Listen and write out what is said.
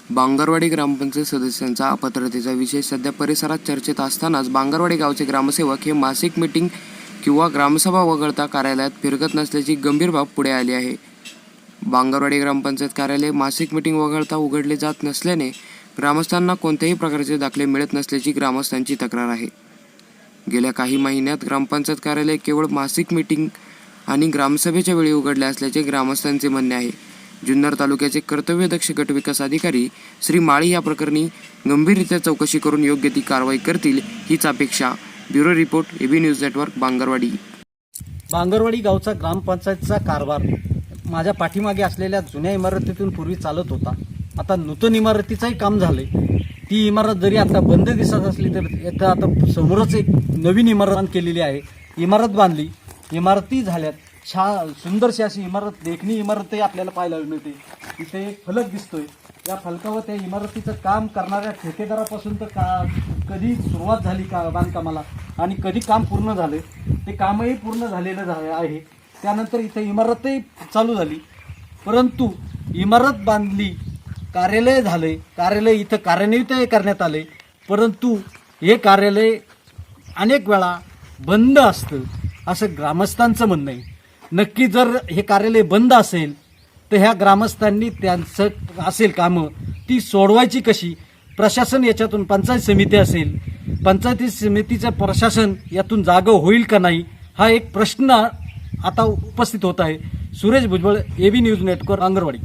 बांगरवाडी ग्रामपंचायत सदस्यांचा अपात्रतेचा विषय सध्या परिसरात चर्चेत असतानाच बांगरवाडी गावचे ग्रामसेवक हे मासिक मीटिंग किंवा ग्रामसभा वगळता कार्यालयात फिरकत नसल्याची गंभीर बाब पुढे आली आहे। बांगरवाडी ग्रामपंचायत कार्यालय मासिक मीटिंग वगळता उघडले जात नसल्याने ग्रामस्थांना कोणत्याही प्रकारचे दाखले मिळत नसल्याची ग्रामस्थांची तक्रार आहे। गेल्या काही महिन्यात ग्रामपंचायत कार्यालय केवळ मासिक मीटिंग आणि ग्रामसभेच्या वेळी उघडले असल्याचे ग्रामस्थांचे म्हणणे आहे। जुन्नर तालुक्याचे कर्तव्यदक्ष गट विकास अधिकारी श्री माळी या प्रकरणी गंभीररित्या चौकशी करून योग्य ती कारवाई करतील हीच अपेक्षा। Bureau report AB news network Bangarwadi. Bangarwadi गावचा ग्रामपंचायतचा कारभार माझ्या पाठीमागे असलेल्या जुन्या इमारतीतून पूर्वी चालत होता। आता नूतन इमारतीचंही काम झाले। ती इमारत जरी आता बंद दिसत असली तर आता समोरच एक नवीन इमारत केलेली आहे। इमारत बांधली, इमारती झाल्यात, सुंदरशी अशी इमारत, देखणी इमारतही आपल्याला पाहायला मिळते। इथे एक फलक दिसतोय, या फलकावर त्या इमारतीचं काम करणाऱ्या ठेकेदारापासून तर कधी सुरुवात झाली का बांधकामाला आणि कधी काम पूर्ण झाले, ते कामही पूर्ण झालेलं आहे। त्यानंतर इथे इमारतही चालू झाली, परंतु इमारत बांधली, कार्यालय झाले, कार्यालय इथं कार्यान्वितही करण्यात आले, परंतु हे कार्यालय अनेक वेळा बंद असतं असं ग्रामस्थांचं म्हणणं आहे। नक्की जर हे कार्यालय बंद असेल तर ह्या ग्रामस्थांनी त्यांचं असेल कामं ती सोडवायची कशी? प्रशासन याच्यातून, पंचायत समिती असेल, पंचायती समितीचं प्रशासन यातून जागं होईल का नाही हा एक प्रश्न आता उपस्थित होत आहे। Suresh Bhujbal, AB news network, Bangarwadi.